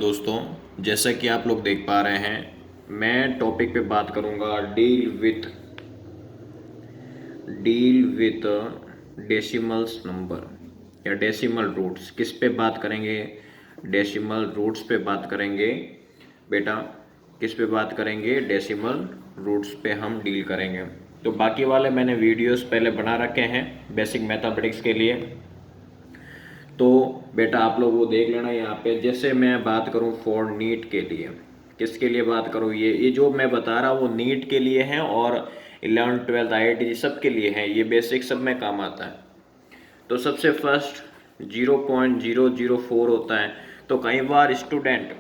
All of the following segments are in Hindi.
दोस्तों, जैसा कि आप लोग देख पा रहे हैं, मैं टॉपिक पे बात करूंगा डील विथ डेसिमल्स नंबर या डेसिमल रूट्स। किस पे बात करेंगे? डेसिमल रूट्स पे बात करेंगे बेटा। किस पे बात करेंगे? डेसिमल रूट्स पे हम डील करेंगे। तो बाकी वाले मैंने वीडियोस पहले बना रखे हैं बेसिक मैथमेटिक्स के लिए, तो बेटा आप लोग वो देख लेना। यहाँ पे जैसे मैं बात करूँ फॉर नीट के लिए, किसके लिए बात करूँ? ये जो मैं बता रहा हूँ वो नीट के लिए है और 11th 12th IIT सब के लिए है। ये बेसिक सब में काम आता है। तो सबसे फर्स्ट 0.004 होता है। तो कई बार स्टूडेंट,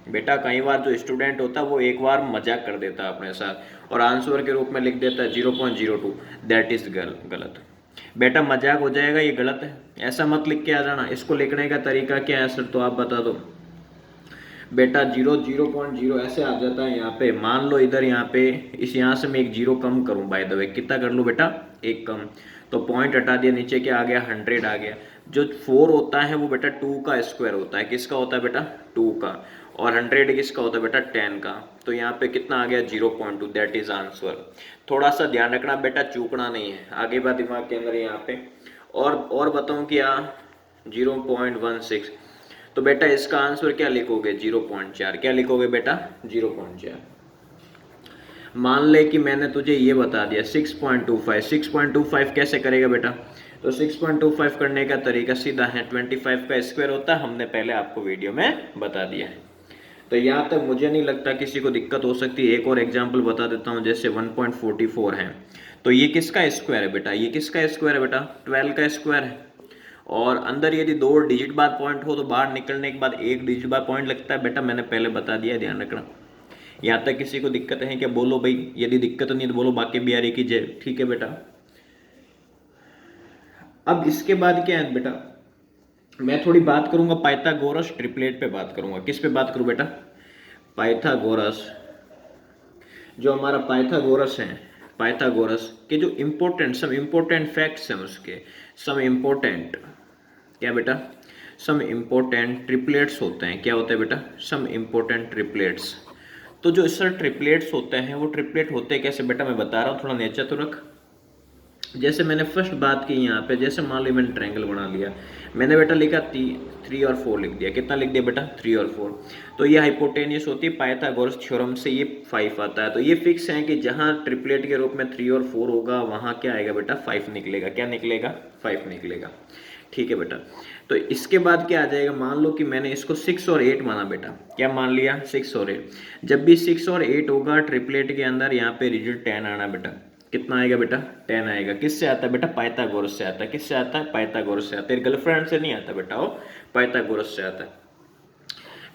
बेटा कई बार जो स्टूडेंट होता है वो एक बार मजाक कर देता है अपने साथ और आंसर के रूप में लिख देता है 0.02। दैट इज गलत। बेटा मजाक हो जाएगा, ये गलत है, ऐसा मत लिख के आ जाना। इसको लिखने का तरीका क्या है सर, तो आप बता दो। बेटा 0.0 ऐसे आ जाता है यहाँ पे। मान लो इधर यहाँ पे इस यहाँ से मैं एक जीरो कम करूँ, बाय द वे कितना कर लूँ बेटा? एक कम। तो पॉइंट हटा दिया, नीचे क्या आ गया? 100 आ गया। जो 4 होता है वो बेटा 2 का स्क्वायर होता है। किसका होता है बेटा? 2 का। और 100 किसका होता है बेटा? 10 का। तो यहाँ पे कितना आ गया? 0.2। That is answer. थोड़ा सा ध्यान रखना बेटा, चूकना नहीं है, आगे बात दिमाग के अंदर यहाँ पे। और बताऊँ क्या? 0.16। तो बेटा इसका आंसर क्या लिखोगे? 0.4। क्या लिखोगे बेटा? 0.4। मान ले कि मैंने तुझे ये बता दिया 6.25। 6.25 कैसे करेगा बेटा? तो 6.25 करने का तरीका सीधा है, 25 का स्क्वायर होता है, हमने पहले आपको वीडियो में बता दिया है। तो यहाँ तक मुझे नहीं लगता किसी को दिक्कत हो सकती है। एक और एग्जाम्पल बता देता हूँ, जैसे 1.44 है। तो ये किसका स्क्वायर है बेटा? ये किसका स्क्वायर है बेटा? 12 का स्क्वायर है। और अंदर यदि 2 डिजिट बाद पॉइंट हो तो बाहर निकलने के बाद 1 डिजिट बाद पॉइंट लगता है। बेटा मैंने पहले बता दिया, ध्यान रखना। यहाँ तक किसी को दिक्कत है क्या? बोलो भाई, यदि दिक्कत नहीं तो बोलो। बाकी बिहारी की जय। ठीक है बेटा। अब इसके बाद क्या है बेटा? मैं थोड़ी बात करूंगा पाइथागोरस ट्रिपलेट पे बात करूंगा। किस पे बात करूं बेटा? पाइथागोरस। जो हमारा पाइथागोरस है, पाइथागोरस के जो सम इम्पोर्टेंट फैक्ट्स हैं उसके, सम इम्पोर्टेंट क्या बेटा? सम इम्पोर्टेंट ट्रिपलेट्स होते हैं। क्या होते हैं बेटा? Some important triplets. तो जो सर ट्रिपलेट्स होते हैं वो ट्रिपलेट होते हैं कैसे बेटा? मैं बता रहा हूँ, थोड़ा नेचर तो रख। जैसे मैंने फर्स्ट बात की यहाँ पे, जैसे मान लो मैंने ट्रायंगल बना लिया, मैंने बेटा लिखा 3 और 4 लिख दिया। कितना लिख दिया बेटा? 3 और 4। तो ये हाइपोटेन्यूस होती है, पाइथागोरस थ्योरम से ये 5 आता है। तो ये फिक्स है कि जहाँ ट्रिपलेट के रूप में 3 और 4 होगा वहाँ क्या आएगा बेटा? 5 निकलेगा। क्या निकलेगा? 5 निकलेगा। ठीक है बेटा। तो इसके बाद क्या आ जाएगा? मान लो कि मैंने इसको 6 और 8 माना बेटा। क्या मान लिया? 6 और 8। जब भी 6 और 8 होगा ट्रिपलेट के अंदर, यहाँ पे रिजल्ट 10 आना बेटा। कितना आएगा बेटा? 10 आएगा। किससे आता है बेटा? पाइथागोरस से आता है। किससे आता है? पाइथागोरस से आता है। तेरी गर्लफ्रेंड से नहीं आता बेटा, वो पाइथागोरस से आता है।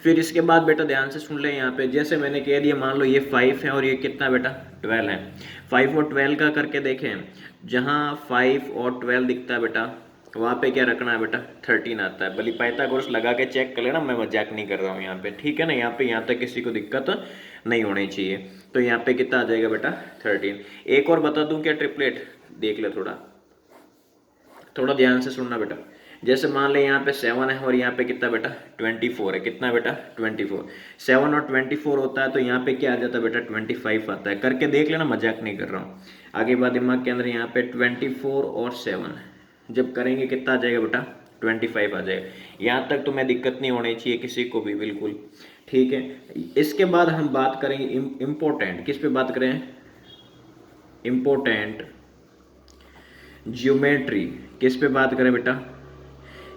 फिर इसके बाद बेटा ध्यान से सुन ले, यहाँ पे जैसे मैंने कह दिया, मान लो ये 5 है और ये कितना बेटा? 12 है। 5 और 12 का करके देखें, जहाँ 5 और 12 दिखता है बेटा वहाँ पे क्या रखना है बेटा? 13 आता है। भले पाइथागोरस लगा के चेक कर लेना, मैं मजाक नहीं कर रहा हूँ यहाँ पे। ठीक है ना? यहाँ तक किसी को दिक्कत नहीं होनी चाहिए। तो यहाँ पे कितना आ जाएगा बेटा? 13। एक और बता दूं क्या ट्रिपलेट? देख ले, थोड़ा थोड़ा ध्यान से सुनना बेटा। जैसे मान ले यहाँ पे 7 है और यहाँ पे कितना बेटा? 24 है। कितना बेटा? 24। 7 और 24 होता है तो यहाँ पे क्या आ जाता है बेटा? 25 आता है। करके देख लेना, मजाक नहीं कर रहा हूँ। आगे बात दिमाग के अंदर, यहाँ पे 24 और 7 जब करेंगे कितना आ जाएगा बेटा? 25 आ जाएगा। यहाँ तक तो मैं दिक्कत नहीं होनी चाहिए किसी को भी, बिल्कुल ठीक है। इसके बाद हम बात करेंगे इम्पोर्टेंट। किस पे बात करें? Important geometry. किस पे बात करें बेटा?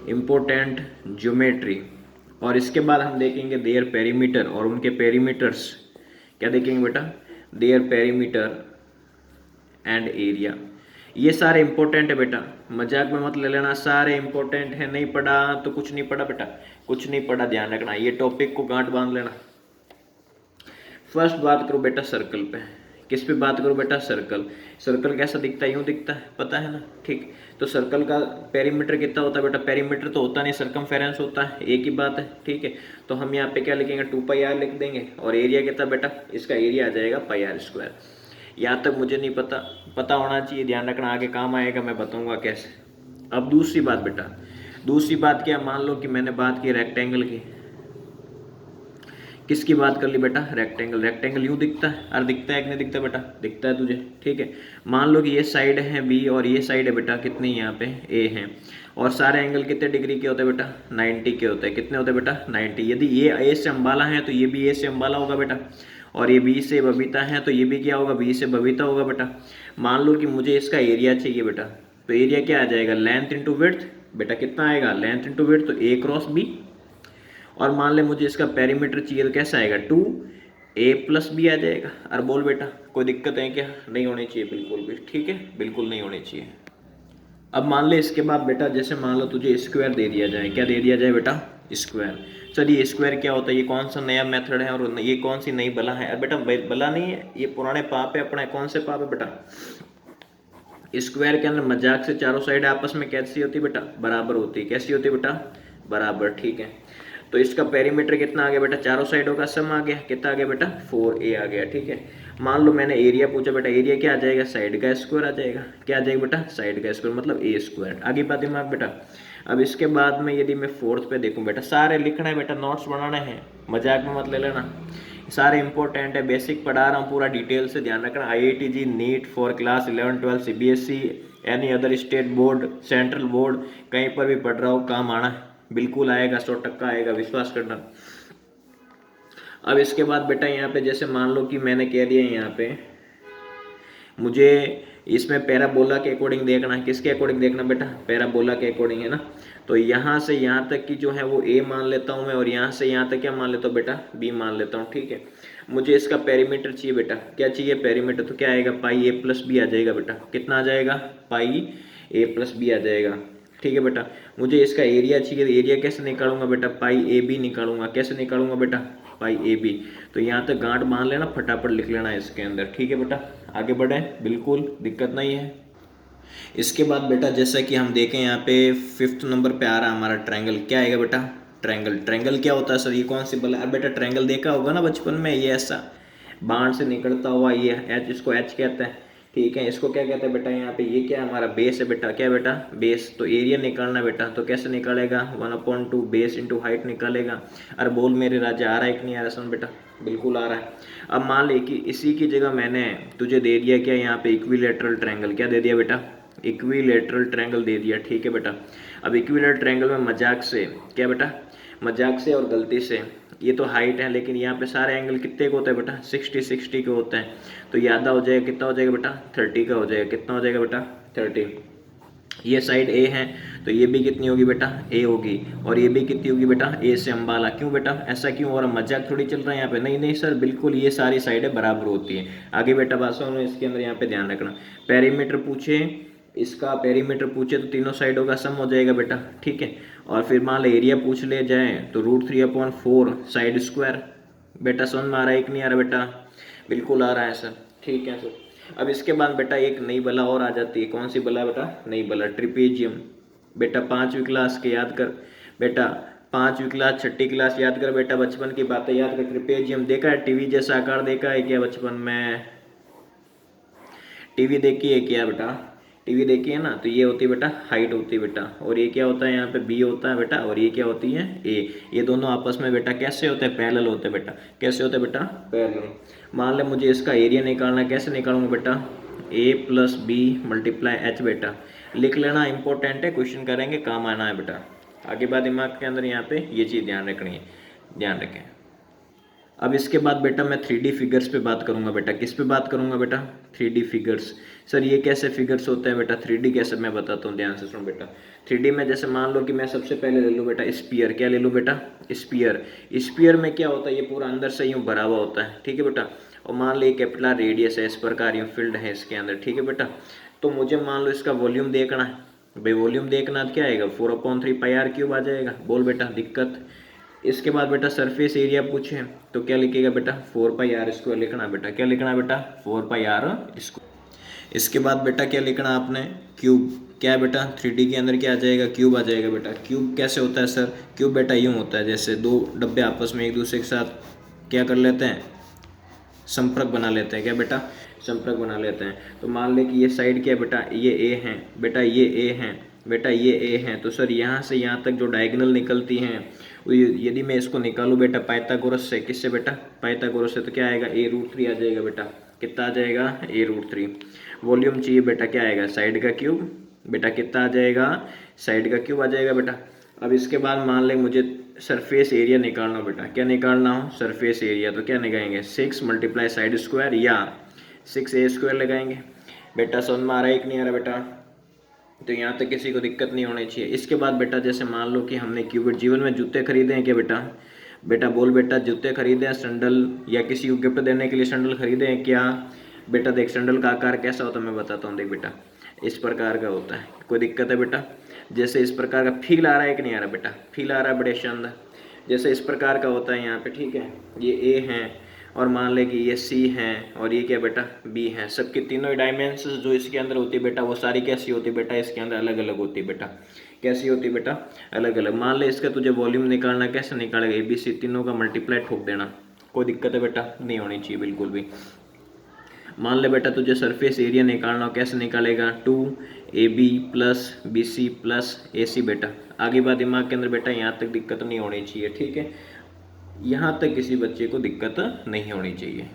Important geometry. और इसके बाद हम देखेंगे देयर पेरीमीटर और उनके पेरीमीटर्स। क्या देखेंगे बेटा? There perimeter and area. ये सारे इंपॉर्टेंट है बेटा, मजाक में मत ले लेना। सारे इंपॉर्टेंट है, नहीं पढ़ा तो कुछ नहीं पढ़ा बेटा, कुछ नहीं पढ़ा, ध्यान रखना। ये टॉपिक को गांठ बांध लेना। फर्स्ट बात करो बेटा सर्कल पे। किस पे बात करो बेटा? सर्कल। सर्कल कैसा दिखता है? यूं दिखता है, पता है ना? ठीक। तो सर्कल का पेरीमीटर कितना होता है बेटा? पेरीमीटर तो होता नहीं, सर्कमफेरेंस होता है, एक ही बात है। ठीक है। तो हम यहाँ पे क्या लिखेंगे? 2πr लिख देंगे। और एरिया कितना बेटा? इसका एरिया आ जाएगा πr²। यहाँ तक मुझे नहीं पता होना चाहिए, ध्यान रखना, आगे काम आएगा, मैं बताऊंगा कैसे। अब दूसरी बात बेटा, दूसरी बात क्या? मान लो कि मैंने बात की रेक्टेंगल की। किसकी बात कर ली बेटा, रेक्टेंगल। रेक्टेंगल यूँ दिखता है, और दिखता है कि नहीं दिखता बेटा, दिखता है तुझे, ठीक है। मान लो कि ये साइड है बी और ये साइड है बेटा कितनी, यहाँ पे ए है, और सारे एंगल कितने डिग्री के होते हैं बेटा, 90 के होते हैं। कितने होते हैं बेटा, 90। यदि ये ए से अम्बाला है तो ये भी ए से अम्बाला होगा बेटा, और ये बी से बबीता है तो ये भी क्या होगा, बी से बबीता होगा बेटा। मान लो कि मुझे इसका एरिया चाहिए बेटा, तो एरिया क्या आ जाएगा, लेंथ इंटू विड्थ बेटा, कितना आएगा, लेंथ इंटू विड्थ, तो ए क्रॉस बी। और मान ले मुझे इसका पेरीमीटर चाहिए तो कैसा आएगा, 2a+b आ जाएगा। और बोल बेटा कोई दिक्कत है क्या, नहीं होनी चाहिए बिल्कुल भी, ठीक है, बिल्कुल नहीं होनी चाहिए। अब मान ले इसके बाद बेटा, जैसे मान लो तुझे स्क्वायर दे दिया जाए, क्या दे दिया जाए बेटा, स्क्वायर। सर ये स्क्वायर क्या होता है, ये कौन सा नया मेथड है और ये कौन सी नई बला है। अरे बेटा बला नहीं है, ये पुराने पाप है अपना। कौन से पाप है बेटा, स्क्वायर के अंदर मजाक से चारों साइड आपस में कैसी होती है बेटा, बराबर होती है। कैसी होती है बेटा, बराबर, ठीक है। तो इसका पेरीमीटर कितना आ गया बेटा, चारों साइडों का सम आ गया, कितना आ गया बेटा, 4a आ गया, ठीक है। मान लो मैंने एरिया पूछा बेटा, एरिया क्या आ जाएगा, साइड का स्क्वायर आ जाएगा। क्या आ जाएगा बेटा, साइड का स्क्वायर, मतलब a स्क्वायर। आगे बात दिमाग बेटा। अब इसके बाद में यदि मैं फोर्थ पे देखूं बेटा, सारे लिखना है बेटा, नोट्स बनाने हैं, मजाक में मत ले लेना, सारे इंपॉर्टेंट है, बेसिक पढ़ा रहा हूँ, पूरा डिटेल से ध्यान रखना। IITG NEET for class 11-12 CBSE any other state board, central board, कहीं पर भी पढ़ रहा हो, काम आना है, बिल्कुल आएगा, 100% आएगा, विश्वास करना। अब इसके बाद बेटा यहाँ पे जैसे मान लो कि मैंने कह दिया यहाँ पे मुझे इसमें पैराबोला के अकॉर्डिंग देखना है। किसके अकॉर्डिंग देखना बेटा, पैराबोला के अकॉर्डिंग, है ना। तो यहाँ से यहाँ तक की जो है वो a मान लेता हूँ मैं, और यहाँ से यहाँ तक क्या मान लेता हूँ बेटा, b मान लेता हूँ, ठीक है। मुझे इसका पेरीमीटर चाहिए बेटा, क्या चाहिए, पेरीमीटर, तो क्या आएगा, πa+b आ जाएगा बेटा। कितना आ जाएगा, πa+b आ जाएगा, ठीक है बेटा। मुझे इसका एरिया चाहिए, एरिया कैसे निकालूंगा बेटा, πab निकालूंगा। कैसे निकालूंगा बेटा, πab। तो यहाँ तक गांठ बांध लेना, फटाफट लिख लेना इसके अंदर, ठीक है बेटा। आगे बढ़े, बिल्कुल दिक्कत नहीं है। इसके बाद बेटा जैसा कि हम देखें यहाँ पे 5th नंबर पे आ रहा है हमारा ट्रायंगल। क्या आएगा बेटा, ट्रायंगल। ट्रायंगल क्या होता है सर, ये कौन सी बल है बेटा, ट्रायंगल देखा होगा ना बचपन में, ये ऐसा बाण से निकलता हुआ, ये एच, इसको एच कहते हैं, ठीक है। इसको क्या कहते हैं बेटा, यहाँ पे ये क्या हमारा बेस है बेटा, क्या बेटा, बेस। तो एरिया निकालना बेटा, तो कैसे निकालेगा, 1/2 बेस इंटू हाइट निकालेगा। अरे बोल मेरे राजा, आ रहा है कि नहीं आ रहा सुन बेटा, बिल्कुल आ रहा है। अब मान ले कि इसी की जगह मैंने तुझे दे दिया क्या, यहाँ पे इक्विलेटरल ट्रायंगल। क्या दे दिया बेटा, इक्विलेटरल ट्रायंगल दे दिया, ठीक है बेटा। अब इक्विलेटरल ट्रायंगल में मजाक से क्या बेटा, मजाक से और गलती से, ये तो हाइट है लेकिन यहाँ पे सारे एंगल कितने के होते हैं बेटा, 60 के होते हैं। तो ये आधा हो जाएगा, कितना हो जाएगा बेटा, 30 का हो जाएगा। कितना हो जाएगा बेटा, 30। ये साइड ए है तो ये भी कितनी होगी बेटा, ए होगी। और ये भी कितनी होगी बेटा, ए से अम्बाला। क्यों बेटा, ऐसा क्यों, और मजाक थोड़ी चल रहा है यहाँ पे, नहीं नहीं सर, बिल्कुल ये सारी साइडें बराबर होती है। आगे बेटा बात सुनो, इसके अंदर यहाँ पे ध्यान रखना, पेरीमीटर पूछे, इसका पेरीमीटर पूछे तो तीनों साइडों का सम हो जाएगा बेटा, ठीक है। और फिर मान लो एरिया पूछ ले जाए तो √3/4 साइड स्क्वायर। बेटा समझ में आ रहा है कि नहीं आ रहा बेटा, बिल्कुल आ रहा है सर, ठीक है सर। अब इसके बाद बेटा एक नई बला और आ जाती है, कौन सी बला बेटा, नई बला, ट्रिपेजियम। बेटा 5वीं क्लास के याद कर बेटा, 5वीं क्लास 6ठी क्लास याद कर बेटा, बचपन की बातें याद कर। ट्रिपेजियम देखा है, टीवी जैसा आकार देखा है क्या बचपन में, टीवी देखी है क्या बेटा, टीवी देखी है ना। तो ये होती है बेटा हाइट होती है बेटा, और ये क्या होता है यहाँ पे बी होता है बेटा, और ये क्या होती है ए। ये दोनों आपस में बेटा कैसे होते हैं, पैरेलल होते हैं बेटा। कैसे होते हैं बेटा, पैरेलल। मान ले मुझे इसका एरिया निकालना, कैसे निकालूंगा बेटा, a+b×h बेटा। लिख लेना, इंपॉर्टेंट है, क्वेश्चन करेंगे, काम आना है बेटा। आगे बात दिमाग के अंदर यहाँ पे ये चीज़ ध्यान रखनी है, ध्यान रखें। अब इसके बाद बेटा मैं 3D फिगर्स पे बात करूंगा बेटा। किस पे बात करूंगा बेटा, 3D फिगर्स। सर ये कैसे फिगर्स होते हैं बेटा, 3D कैसे, मैं बताता हूँ, ध्यान से सुनो बेटा। 3D में जैसे मान लो कि मैं सबसे पहले ले लूँ बेटा स्पीयर। क्या ले लूँ बेटा, स्पीयर। स्पीयर में क्या होता है, ये पूरा अंदर से यूँ भरा हुआ होता है, ठीक है बेटा। और मान लो ये कैपिलर रेडियस है, इस प्रकार यूँ फील्ड है इसके अंदर, ठीक है बेटा। तो मुझे मान लो इसका वॉल्यूम देखना है भाई, वॉल्यूम देखना क्या आएगा, 4/3πr³ आ जाएगा। बोल बेटा दिक्कत। इसके बाद बेटा सरफेस एरिया पूछे तो क्या लिखेगा बेटा, 4πr² लिखना बेटा। क्या लिखना बेटा, 4πr²। इसके बाद बेटा क्या लिखना आपने, क्यूब। क्या बेटा, 3D के अंदर क्या आ जाएगा, क्यूब आ जाएगा बेटा। क्यूब कैसे होता है सर, क्यूब बेटा यूँ होता है, जैसे दो डब्बे आपस में एक दूसरे के साथ क्या कर लेते हैं, संपर्क बना लेते हैं। क्या बेटा, संपर्क बना लेते हैं। तो मान ले कि ये साइड क्या है बेटा, ये ए है बेटा, ये ए है, बेटा ये ए है, तो सर यहाँ से यहाँ तक जो डायगोनल निकलती हैं यदि मैं इसको निकालूँ बेटा पाइथागोरस से, किससे बेटा, पाइथागोरस से, तो क्या आएगा a√3 आ जाएगा बेटा। कितना आ जाएगा, a√3। वॉल्यूम चाहिए बेटा, क्या आएगा, साइड का क्यूब। बेटा कितना आ जाएगा, साइड का क्यूब आ जाएगा बेटा। अब इसके बाद मान लें मुझे सरफेस एरिया निकालना बेटा, क्या निकालना हो, सरफेस एरिया, तो क्या निकालेंगे 6 × साइड स्क्वायर या 6a² लगाएंगे। बेटा समझ में आ रहा है कि नहीं आ रहा बेटा, तो यहाँ तक किसी को दिक्कत नहीं होनी चाहिए। इसके बाद बेटा जैसे मान लो कि हमने क्यूबिट जीवन में जूते खरीदे हैं क्या बेटा, बेटा बोल बेटा, जूते खरीदे हैं, सैंडल या किसी को गिफ्ट देने के लिए सैंडल खरीदे हैं क्या। बेटा देख सैंडल का आकार कैसा होता है मैं बताता हूँ, देख बेटा इस प्रकार का होता है। कोई दिक्कत है बेटा, जैसे इस प्रकार का फील आ रहा है कि नहीं आ रहा बेटा, फील आ रहा है बड़े शानदार, जैसे इस प्रकार का होता है यहाँ पे, ठीक है। ये ए है और मान ले कि ये सी है और ये क्या बेटा बी है। सबकी तीनों डायमेंशंस जो इसके अंदर होती है बेटा वो सारी कैसी होती है बेटा, इसके अंदर अलग अलग होती है बेटा। कैसी होती है बेटा, अलग अलग। मान ले इसका तुझे वॉल्यूम निकालना, कैसे निकालेगा, ABC तीनों का मल्टीप्लाई ठोक देना। कोई दिक्कत है बेटा, नहीं होनी चाहिए बिल्कुल भी। मान ले बेटा तुझे सरफेस एरिया निकालना हो, कैसे निकालेगा, 2AB + BC + AC बेटा। आगे बात दिमाग के अंदर बेटा, यहाँ तक दिक्कत नहीं होनी चाहिए, ठीक है। यहाँ तक किसी बच्चे को दिक्कत नहीं होनी चाहिए।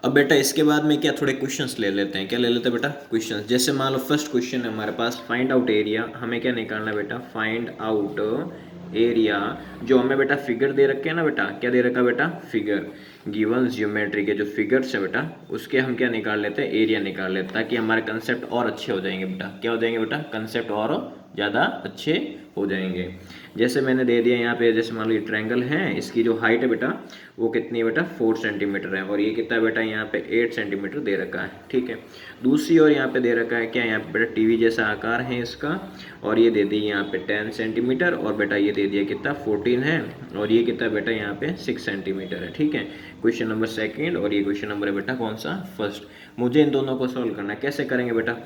अब बेटा इसके बाद में क्या, थोड़े क्वेश्चंस ले लेते हैं। क्या ले लेते हैं बेटा, क्वेश्चंस। जैसे मान लो फर्स्ट क्वेश्चन है हमारे पास, फाइंड आउट एरिया। हमें क्या निकालना है बेटा, फाइंड आउट एरिया। जो हमें बेटा फिगर दे रखे हैं ना बेटा, क्या दे रखा बेटा, फिगर। गिवन ज्योमेट्री के जो फिगर्स है बेटा उसके हम क्या निकाल लेते हैं, एरिया निकाल लेते हैं, ताकि हमारे कंसेप्ट और अच्छे हो जाएंगे बेटा। क्या हो जाएंगे बेटा, कंसेप्ट और ज़्यादा अच्छे हो जाएंगे। जैसे मैंने दे दिया यहाँ पे, जैसे मान लो ये ट्रायंगल है, इसकी जो हाइट है बेटा वो कितनी है बेटा, 4 सेंटीमीटर है, और ये कितना है बेटा, यहाँ पे 8 सेंटीमीटर दे रखा है, ठीक है। दूसरी ओर यहाँ पे दे रखा है क्या, यहाँ पे बेटा टीवी जैसा आकार है इसका, और ये दे दी यहाँ पे 10 सेंटीमीटर, और बेटा ये दे दिया कितना 14 है, और ये कितना बेटा यहाँ पे 6 सेंटीमीटर है, ठीक है। क्वेश्चन नंबर सेकेंड, और ये क्वेश्चन नंबर है बेटा कौन सा, फर्स्ट। मुझे इन दोनों को सॉल्व करना है। कैसे करेंगे बेटा,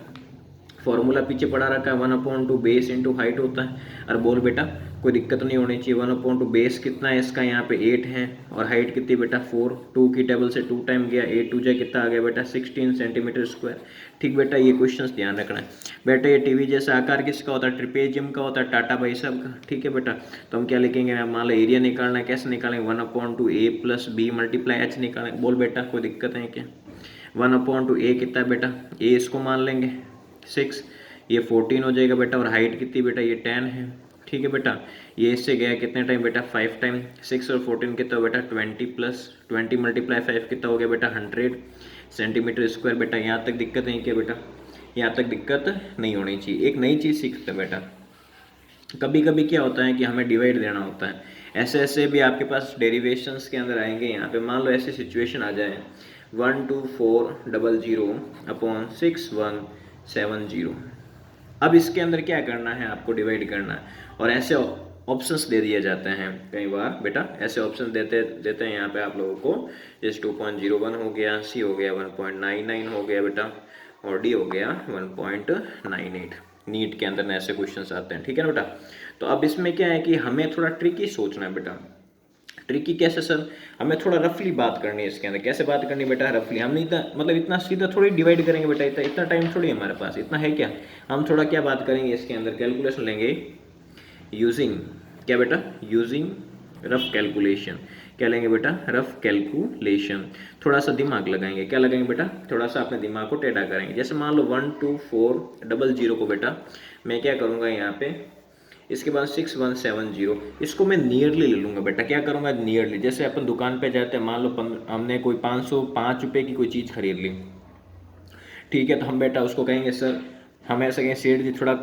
फॉर्मूला पीछे पढ़ा रखा है, 1/2 बेस इंटू हाइट होता है। और बोल बेटा कोई दिक्कत नहीं होनी चाहिए, 1/2 बेस कितना है इसका, यहाँ पे 8 है, और हाइट कितनी बेटा 4, 2 की टेबल से 2 टाइम गया, 8 2 कितना आ गया बेटा 16 सेंटीमीटर स्क्वायर, ठीक बेटा। ये क्वेश्चंस ध्यान रखना है बेटा। ये टीवी जैसा आकार किसका होता है, ट्रिपेजियम का होता है, टाटा भाई साहब का, ठीक है बेटा। तो हम क्या लिखेंगे, मान लो एरिया निकालना है, कैसे निकालेंगे, 1/2 A + B × H निकालेंगे। बोल बेटा कोई दिक्कत है क्या, 1/2 A कितना है बेटा, A इसको मान लेंगे 6, ये 14 हो जाएगा बेटा, और हाइट कितनी बेटा, ये 10 है, ठीक है बेटा। ये इससे गया कितने टाइम बेटा, 5 टाइम, 6 और 14 कितना बेटा 20 + 20 × 5 कितना हो गया बेटा 100 सेंटीमीटर स्क्वायर बेटा। यहाँ तक दिक्कत नहीं क्या बेटा, यहाँ तक दिक्कत नहीं होनी चाहिए। एक नई चीज़ सीखते हैं बेटा, कभी कभी क्या होता है कि हमें डिवाइड देना होता है, ऐसे ऐसे भी आपके पास डेरिवेशंस के अंदर आएंगे। यहाँ पे मान लो ऐसी सिचुएशन आ जाए 12400/6170। अब इसके अंदर क्या करना है, आपको डिवाइड करना है, और ऐसे ऑप्शंस दे दिए जाते हैं कई बार बेटा, ऐसे ऑप्शन देते हैं यहाँ पे आप लोगों को, जैसे 2.01 हो गया, सी हो गया 1.99 हो गया बेटा, और डी हो गया 1.98। नीट के अंदर ऐसे क्वेश्चंस आते हैं, ठीक है ना बेटा। तो अब इसमें क्या है कि हमें थोड़ा ट्रिकी सोचना है बेटा। ट्रिकी कैसे सर, हमें थोड़ा रफली बात करनी है इसके अंदर। कैसे बात करनी बेटा, रफली। हम इतना मतलब इतना सीधा थोड़ी डिवाइड करेंगे बेटा, इतना टाइम थोड़ी हमारे पास, इतना है क्या। हम थोड़ा क्या बात करेंगे इसके अंदर, कैलकुलेशन लेंगे यूजिंग क्या बेटा, यूजिंग रफ कैलकुलेशन। क्या लेंगे बेटा, रफ कैलकुलेशन। थोड़ा सा दिमाग लगाएंगे, क्या लगाएंगे बेटा, थोड़ा सा अपने दिमाग को टेढ़ा करेंगे। जैसे मान लो 12400 को बेटा मैं क्या करूँगा यहाँ पे, इसके बाद 6170, इसको मैं नियरली ले लूँगा बेटा। क्या करूँगा, नियरली। जैसे अपन दुकान पे जाते हैं, मान लो हमने कोई 505 रुपये की कोई चीज़ खरीद ली, ठीक है। तो हम बेटा उसको कहेंगे सर, हम ऐसे कहेंगे सेठ जी थोड़ा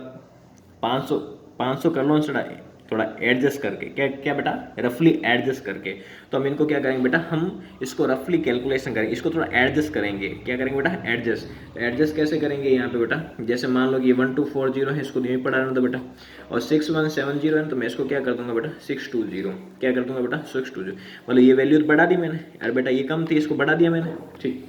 500 कर लो सर, थोड़ा एडजस्ट करके। क्या क्या बेटा, रफली एडजस्ट करके। तो हम इनको क्या करेंगे बेटा, हम इसको रफली कैलकुलेशन करेंगे, इसको थोड़ा एडजस्ट करेंगे। क्या करेंगे बेटा, एडजस्ट। एडजस्ट कैसे करेंगे यहाँ पे बेटा, जैसे मान लो कि 1240 है, इसको नहीं पढ़ा रहा था बेटा, और 6170 है, तो मैं इसको क्या कर दूंगा बेटा 620। क्या कर दूंगा बेटा 620, मतलब ये वैल्यू बढ़ा दी मैंने, अरे बेटा ये कम थी, इसको बढ़ा दिया मैंने, ठीक।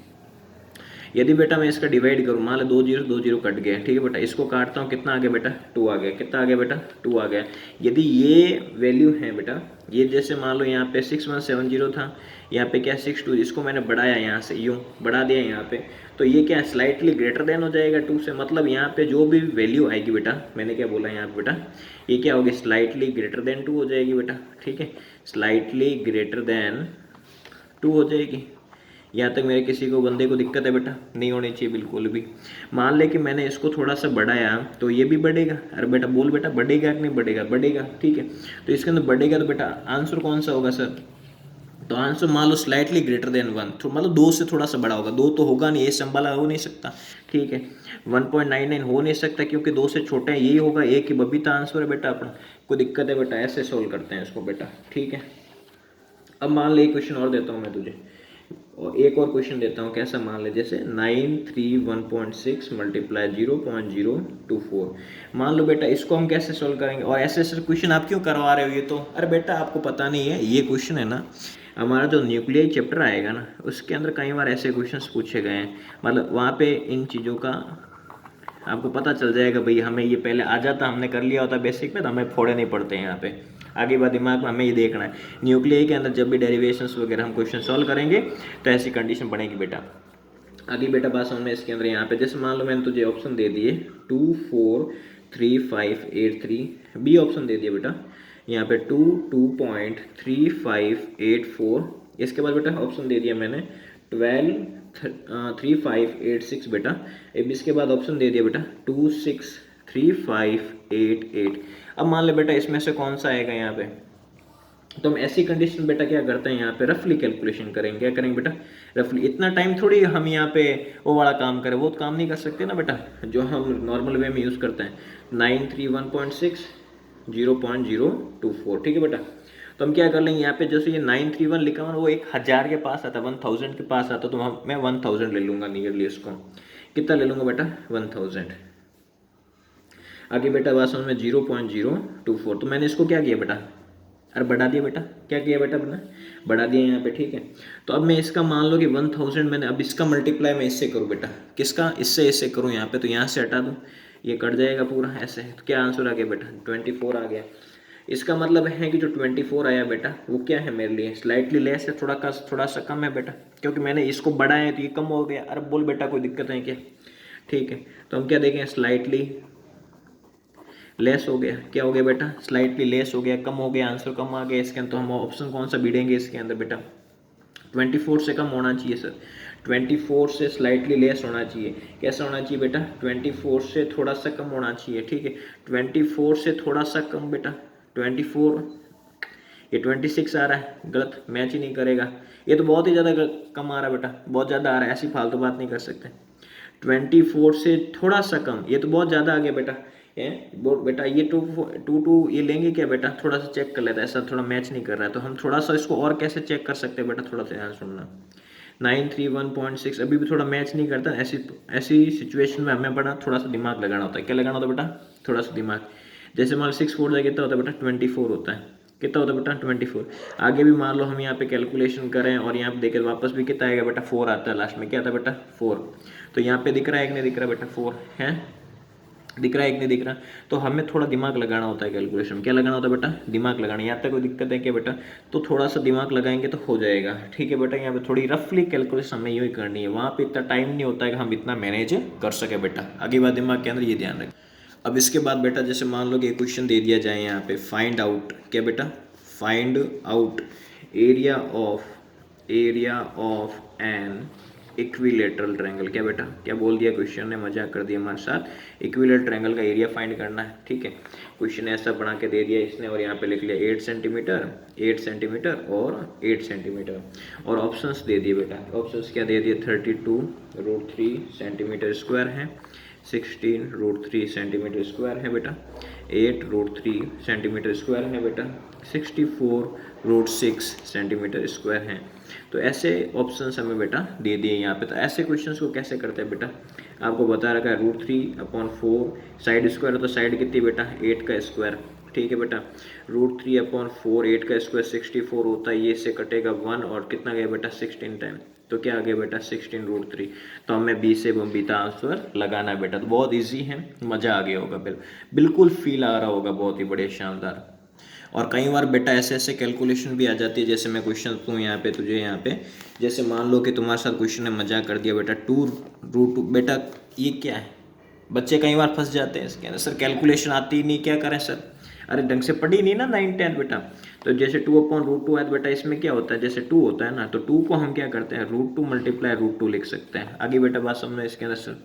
यदि बेटा मैं इसका डिवाइड करूँ, मान लो 2 जीरो कट गए, ठीक है बेटा, इसको काटता हूँ, कितना आ गया बेटा 2 आ गया, कितना आ गया बेटा 2 आ गया। यदि ये वैल्यू है बेटा, ये जैसे मान लो यहाँ पे 6170 था, यहाँ पे क्या 62, इसको मैंने बढ़ाया यहाँ से, यूँ बढ़ा दिया यहाँ पे, तो ये क्या स्लाइटली ग्रेटर देन हो जाएगा 2 से, मतलब यहाँ पे जो भी वैल्यू आएगी बेटा, मैंने क्या बोला यहाँ पे बेटा, ये क्या होगी स्लाइटली ग्रेटर देन 2 हो जाएगी बेटा, ठीक है, स्लाइटली ग्रेटर देन 2 हो जाएगी। यहाँ तक मेरे किसी को बंदे को दिक्कत है बेटा? नहीं होनी चाहिए बिल्कुल भी। मान ले कि मैंने इसको थोड़ा सा बढ़ाया तो ये भी बढ़ेगा, अरे बेटा बोल बेटा बढ़ेगा कि नहीं बढ़ेगा, बढ़ेगा, ठीक है, तो इसके अंदर बढ़ेगा तो बेटा आंसर कौन सा होगा सर, तो आंसर मान लो स्लाइटली ग्रेटर देन 1, तो मतलब 2 से थोड़ा सा बड़ा होगा, 2 तो होगा नहीं, ये संभाला हो नहीं सकता, ठीक है, 1.99 हो नहीं सकता क्योंकि 2 से छोटे हैं, यही होगा, एक ही बबीता आंसर है बेटा अपना, कोई दिक्कत है बेटा, ऐसे सोल्व करते हैं इसको बेटा, ठीक है। अब मान ले क्वेश्चन और देता हूँ मैं तुझे, और एक और क्वेश्चन देता हूँ, कैसा मान ले, जैसे 931.6 मल्टीप्लाई 0.024, मान लो बेटा इसको हम कैसे सोल्व करेंगे, और ऐसे ऐसे क्वेश्चन आप क्यों करवा रहे हो, ये तो अरे बेटा आपको पता नहीं है, ये क्वेश्चन है ना हमारा जो न्यूक्लियर चैप्टर आएगा ना, उसके अंदर कई बार ऐसे क्वेश्चंस पूछे गए हैं, मतलब वहाँ पे इन चीज़ों का आपको पता चल जाएगा, भाई हमें ये पहले आ जाता, हमने कर लिया होता बेसिक में, तो हमें फोड़े नहीं पड़ते हैं यहाँ पे, आगे बात दिमाग में हमें ये देखना है, न्यूक्लियर के अंदर जब भी डेरिवेशंस वगैरह हम क्वेश्चन सॉल्व करेंगे तो ऐसी कंडीशन बनेगी बेटा। आगे बेटा बात समझ में इसके अंदर, यहाँ पे जैसे मान लो मैंने तुझे ऑप्शन दे दिए 2 4 3 5 8 3, बी ऑप्शन दे दिया बेटा, यहाँ पे 2 2.3584, इसके बाद बेटा ऑप्शन दे दिया मैंने 12 3586 बेटा, अब इसके बाद ऑप्शन दे दिया बेटा 263588। अब मान ले बेटा इसमें से कौन सा आएगा यहाँ पे, तो हम ऐसी कंडीशन बेटा क्या करते हैं, यहाँ पे रफली कैलकुलेशन करेंगे, क्या करेंगे बेटा रफली, इतना टाइम थोड़ी हम यहाँ पे वो वाला काम करें, वो काम नहीं कर सकते ना बेटा जो हम नॉर्मल वे में यूज़ करते हैं, 931.6 0.024, ठीक है बेटा। तो हम क्या कर लेंगे, यहाँ पे जैसे ये 931 लिखा हुआ वो 1000 के पास आता, 1000 के पास आता, तो मैं 1000 ले लूँगा नियरली, इसको कितना ले लूँगा बेटा 1000। आगे बेटा बात समझ में 0.024, तो मैंने इसको क्या किया बेटा, अरे बढ़ा दिया बेटा, क्या किया बेटा अपना बढ़ा दिया यहाँ पे, ठीक है। तो अब मैं इसका मान लो कि 1000 मैंने, अब इसका मल्टीप्लाई मैं इससे करूँ बेटा, किसका, इससे इससे करूँ यहाँ पे, तो यहाँ से हटा दूँ, ये कट जाएगा पूरा ऐसे, तो क्या आंसर आ गया बेटा 24 आ गया। इसका मतलब है कि जो 24 आया बेटा वो क्या है मेरे लिए स्लाइटली लेस है, थोड़ा सा कम है बेटा, क्योंकि मैंने इसको बढ़ाया है तो ये कम हो गया। अरे बोल बेटा कोई दिक्कत है क्या, ठीक है। तो हम क्या देखें, स्लाइटली लेस हो गया, क्या हो गया बेटा स्लाइटली लेस हो गया, कम हो गया, आंसर कम आ गया इसके अंदर। तो हम ऑप्शन कौन सा बीड़ेंगे इसके अंदर बेटा, 24 से कम होना चाहिए सर, 24 से स्लाइटली लेस होना चाहिए। कैसा होना चाहिए बेटा, 24 से थोड़ा सा कम होना चाहिए, ठीक है। 24 से थोड़ा सा कम बेटा, 24, ये 26 आ रहा है, गलत मैच ही नहीं करेगा। ये तो बहुत ही ज़्यादा कम आ रहा है बेटा, बहुत ज़्यादा आ रहा है, ऐसी फालतू बात नहीं कर सकते। 24 से थोड़ा सा कम, ये तो बहुत ज़्यादा आ गया बेटा, बेटा ये 2 ये लेंगे क्या बेटा, थोड़ा सा चेक कर लेता है, ऐसा थोड़ा मैच नहीं कर रहा है, तो हम थोड़ा सा इसको और कैसे चेक कर सकते हैं बेटा, थोड़ा सा ध्यान सुनना। 931.6 अभी भी थोड़ा मैच नहीं करता, ऐसी सिचुएशन में हमें बड़ा थोड़ा सा दिमाग लगाना होता है। क्या लगाना होता है बेटा, थोड़ा सा दिमाग। जैसे मान लो 6 4 कितना होता है बेटा 24 होता है, कितना होता है बेटा 24। आगे भी मान लो हम यहाँ पे कैलकुलेशन करें और यहाँ पे देखें वापस भी कितना आएगा बेटा 4 आता है लास्ट में, क्या आता है बेटा 4। तो यहाँ पे दिख रहा है कि नहीं दिख रहा बेटा 4 है, दिख रहा है कि नहीं दिख रहा। तो हमें थोड़ा दिमाग लगाना होता है कैलकुलेशन, क्या लगाना होता है बेटा दिमाग लगाना। यहाँ तक कोई दिक्कत है क्या बेटा, तो थोड़ा सा दिमाग लगाएंगे तो हो जाएगा, ठीक है बेटा। यहाँ पे थोड़ी रफली कैलकुलेशन हमें यूँ ही करनी है, वहाँ पे इतना टाइम नहीं होता है कि हम इतना मैनेज कर सके बेटा। आगे बात दिमाग के अंदर ये ध्यान रखें। अब इसके बाद बेटा जैसे मान लो कि एक क्वेश्चन दे दिया जाए यहाँ पे, फाइंड आउट, क्या बेटा find out area of an equilateral triangle. क्या बेटा क्या बोल दिया क्वेश्चन ने, मजाक कर दिया हमारे साथ। इक्विलेटरल ट्रायंगल का एरिया फाइंड करना है, ठीक है। क्वेश्चन ऐसा बना के दे दिया इसने और यहाँ पे लिख लिया 8 सेंटीमीटर 8 सेंटीमीटर और 8 सेंटीमीटर और ऑप्शंस दे दिए बेटा। ऑप्शंस क्या दे दिए, 32√3 सेंटीमीटर स्क्वायर है, 16√3 सेंटीमीटर स्क्वायर है बेटा, 8√3 सेंटीमीटर स्क्वायर है बेटा, 64√6 सेंटीमीटर स्क्वायर है। तो ऐसे ऑप्शंस हमें बेटा दे दिए यहाँ पे। तो ऐसे क्वेश्चंस को कैसे करते हैं बेटा, आपको बता रखा है √3/4 साइड स्क्वायर, तो साइड कितनी बेटा 8 का स्क्वायर, ठीक है बेटा। √3/4, 8 का स्क्वायर 64 होता है, ये से कटेगा 1 और कितना गया बेटा 16 टाइम, तो क्या आ गया बेटा 16√3। तो हमें बी से बबीता आंसर लगाना है बेटा। तो बहुत इजी है, मज़ा आ गया होगा, बिल्कुल फील आ रहा होगा, बहुत ही बढ़िया शानदार। और कई बार बेटा ऐसे ऐसे कैलकुलेशन भी आ जाती है, जैसे मैं क्वेश्चन दूँ यहाँ पे तुझे, यहाँ पे जैसे मान लो कि तुम्हारे साथ क्वेश्चन ने मजाक कर दिया बेटा 2√2, बेटा ये क्या है, बच्चे कई बार फंस जाते हैं इसके अंदर, सर कैलकुलेशन आती ही नहीं, क्या करें सर, अरे ढंग से पढ़ी नहीं ना 9th 10th बेटा। तो जैसे 2/√2 है तो बेटा इसमें क्या होता है, जैसे 2 होता है ना, तो 2 को हम क्या करते हैं √2 मल्टीप्लाई √2 लिख सकते हैं। आगे बेटा बात समझना इसके अंदर सर,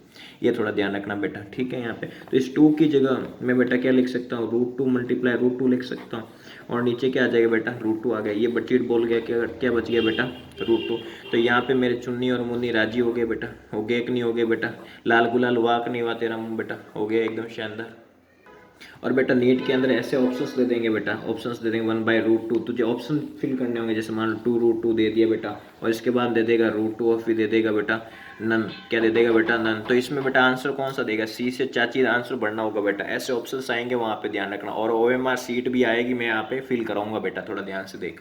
ये थोड़ा ध्यान रखना बेटा, ठीक है। यहाँ पे तो इस 2 की जगह मैं बेटा क्या लिख सकता हूँ, √2 मल्टीप्लाई √2 लिख सकता हूँ, और नीचे क्या आ जाएगा बेटा √2 आ गया। ये बचीट बोल गया, क्या क्या बच गया बेटा √2। तो यहाँ पे मेरे चुन्नी और मुन्नी राजी हो गए बेटा, हो गए कि नहीं हो गए बेटा, लाल गुलाल वाक नहीं हुआ तेरा मुंह बेटा, हो गया एकदम शानदार। और बेटा नीट के अंदर ऐसे ऑप्शंस दे देंगे बेटा, ऑप्शंस दे देंगे 1/√2, तुझे ऑप्शन फिल करने होंगे, जैसे मान लो 2√2 दे दिया बेटा, और इसके बाद दे देगा √2 और फिर दे देगा बेटा नन, क्या दे देगा बेटा नन। तो इसमें बेटा आंसर कौन सा देगा, सी से चाची आंसर बढ़ना होगा बेटा, ऐसे ऑप्शंस आएंगे वहाँ पे ध्यान रखना। और OMR सीट भी आएगी, मैं यहाँ पे फिल कराऊंगा बेटा, थोड़ा ध्यान से देख।